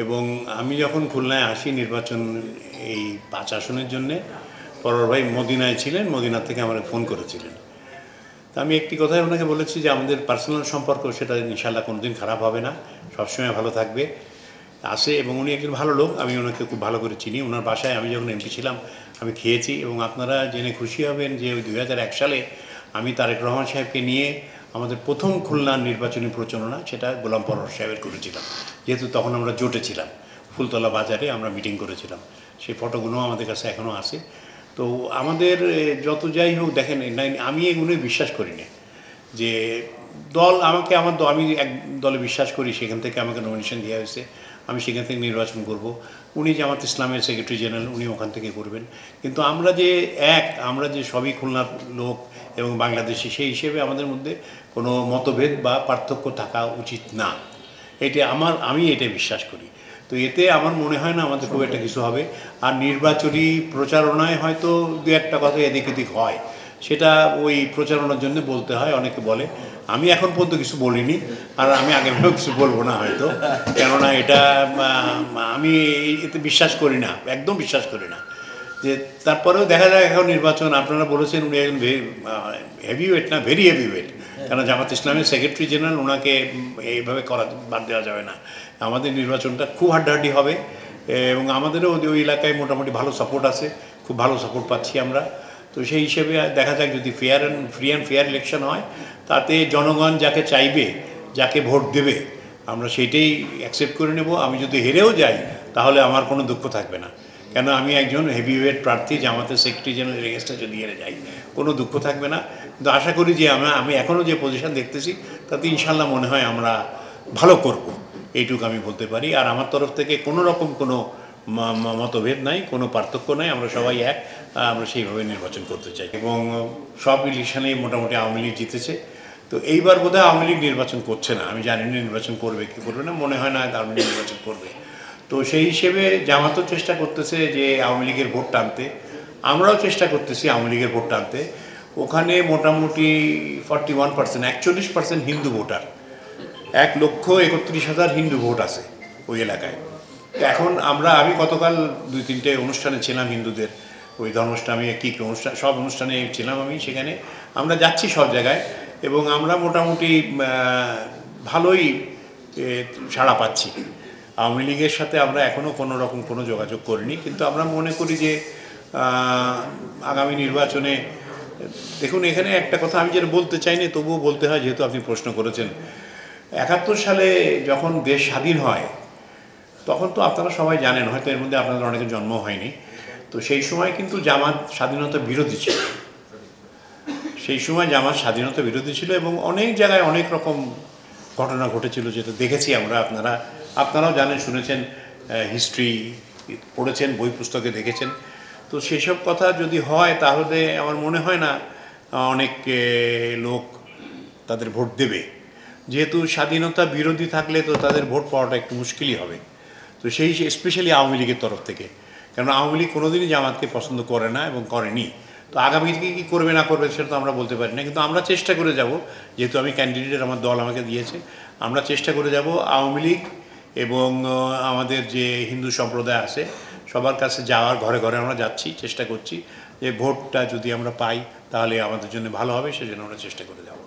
এবং আমি যখন খুলনায় আসি নির্বাচন এই 5 আসনের জন্যে, পরর ভাই মদিনায় ছিলেন, মদিনা থেকে আমাকে ফোন করেছিলেন। তা আমি একটি কথাই ওনাকে বলেছি যে আমাদের পার্সোনাল সম্পর্ক সেটা ইনশাআল্লাহ কোনোদিন খারাপ হবে না, সবসময় ভালো থাকবে। আসে এবং উনি একজন ভালো লোক, আমি ওনাকে খুব ভালো করে চিনি। ওনার বাসায় আমি যখন এমপি ছিলাম আমি খেয়েছি, এবং আপনারা জেনে খুশি হবেন যে ওই 2001 সালে আমি তারেক রহমান সাহেবকে নিয়ে আমাদের প্রথম খুলনার নির্বাচনী প্রচারণা সেটা গোলাম পরোয়ার সাহেবের করেছিলাম, যেহেতু তখন আমরা জোটে ছিলাম। ফুলতলা বাজারে আমরা মিটিং করেছিলাম, সেই ফটোগুলো আমাদের কাছে এখনও আছে। তো আমাদের যত যাই হোক দেখেন, আমি এগুলো বিশ্বাস করি না যে দল আমাকে আমি এক দলে বিশ্বাস করি, সেখান থেকে আমাকে নমিনেশন দেওয়া হয়েছে, আমি সেখান থেকে নির্বাচন করব। উনি জামাত ইসলামের সেক্রেটারি জেনারেল, উনি ওখান থেকে করবেন। কিন্তু আমরা যে সবই খুলনার লোক এবং বাংলাদেশি, সেই হিসেবে আমাদের মধ্যে কোনো মতভেদ বা পার্থক্য থাকা উচিত না, আমি এটা বিশ্বাস করি। তো এতে আমার মনে হয় না আমাদের খুব একটা কিছু হবে। আর নির্বাচনী প্রচারণায় হয়তো দু একটা কথা এদিক এদিক হয়, সেটা ওই প্রচারণার জন্য বলতে হয়, অনেকে বলে। আমি এখন পর্যন্ত কিছু বলিনি, আর আমি আগামীও কিছু বলবো না হয়তো, কেননা এটা আমি এতে বিশ্বাস করি না, একদম বিশ্বাস করি না। যে তারপরেও দেখা যায় এখন নির্বাচন, আপনারা বলেছেন উনি একজন হেভিওয়েট না, ভেরি হেভিওয়েট, কারণ জামাত ইসলামের সেক্রেটারি জেনারেল, ওনাকে এইভাবে করা বাদ দেওয়া যাবে না। আমাদের নির্বাচনটা খুব হাড্ডাহাড্ডি হবে, এবং আমাদেরও ওই এলাকায় মোটামুটি ভালো সাপোর্ট আছে, খুব ভালো সাপোর্ট পাচ্ছি আমরা। তো সেই হিসেবে দেখা যাক, যদি ফ্রি অ্যান্ড ফেয়ার ইলেকশন হয়, তাতে জনগণ যাকে চাইবে, যাকে ভোট দেবে, আমরা সেইটাই অ্যাকসেপ্ট করে নেব। আমি যদি হেরেও যাই তাহলে আমার কোনো দুঃখ থাকবে না, কেন আমি একজন হেভিওয়েট প্রার্থী, জামাতের সেক্রেটারি জেনারেল রেগেস্টে যদি হেরে যাই কোনো দুঃখ থাকবে না। কিন্তু আশা করি যে আমি এখনও যে পজিশন দেখতেছি তাতে ইনশাল্লাহ মনে হয় আমরা ভালো করব, এইটুকু আমি বলতে পারি। আর আমার তরফ থেকে কোনো রকম কোনো মতভেদ নাই, কোনো পার্থক্য নাই, আমরা সবাই এক, আমরা সেইভাবে নির্বাচন করতে চাই। এবং সব ইলেকশনেই মোটামুটি আওয়ামী লীগ জিতেছে। তো এইবার বোধহয় আওয়ামী লীগ নির্বাচন করছে না, আমি জানি না নির্বাচন করবে কি করবে না, মনে হয় না আওয়ামী লীগ নির্বাচন করবে। তো সেই হিসেবে জামাতও চেষ্টা করতেছে যে আওয়ামী লীগের ভোট টানতে, আমরাও চেষ্টা করতেছি আওয়ামী লীগের ভোট টানতে। ওখানে মোটামুটি 41%, 41% হিন্দু ভোটার, 1,31,000 হিন্দু ভোট আছে ওই এলাকায়। তো এখন আমি গতকাল 2-3টে অনুষ্ঠানে ছিলাম হিন্দুদের, ওই ধর্মষ্ঠানে কী অনুষ্ঠান, সব অনুষ্ঠানে ছিলাম আমি, সেখানে আমরা যাচ্ছি সব জায়গায়, এবং আমরা মোটামুটি ভালোই সাড়া পাচ্ছি। আওয়ামী লীগের সাথে আমরা এখনও কোনো রকম কোনো যোগাযোগ করিনি, কিন্তু আমরা মনে করি যে আগামী নির্বাচনে, দেখুন এখানে একটা কথা আমি যেটা বলতে চাইনি তবুও বলতে হয়, যেহেতু আপনি প্রশ্ন করেছেন। 71 সালে যখন দেশ স্বাধীন হয়, তখন তো আপনারা সবাই জানেন, হয়তো এর মধ্যে আপনাদের অনেকের জন্ম হয়নি, তো সেই সময় কিন্তু জামাত স্বাধীনতা বিরোধী ছিল। সেই সময় জামাত স্বাধীনতা বিরোধী ছিল, এবং অনেক জায়গায় অনেক রকম ঘটনা ঘটেছিল, যেটা দেখেছি আমরা। আপনারাও জানেন, শুনেছেন, হিস্ট্রি পড়েছেন, বই পুস্তকে দেখেছেন। তো সেসব কথা যদি হয় তাহলে আমার মনে হয় না অনেক লোক তাদের ভোট দেবে, যেহেতু স্বাধীনতা বিরোধী থাকলে তো তাদের ভোট পাওয়াটা একটু মুশকিলই হবে। তো সেই স্পেশালি আওয়ামী লীগের তরফ থেকে, কারণ আওয়ামী লীগ কোনোদিনই জামাতকে পছন্দ করে না এবং করেনি। তো আগামী দিকে কী করবে না করবে সেটা তো আমরা বলতে পারি না, কিন্তু আমরা চেষ্টা করে যাব, যেহেতু আমি ক্যান্ডিডেট, আমার দল আমাকে দিয়েছে, আমরা চেষ্টা করে যাব আওয়ামী লীগ এবং আমাদের যে হিন্দু সম্প্রদায় আছে সবার কাছে যাওয়ার, ঘরে ঘরে আমরা যাচ্ছি, চেষ্টা করছি যে ভোটটা যদি আমরা পাই তাহলে আমাদের জন্য ভালো হবে, সেজন্য আমরা চেষ্টা করে যাব।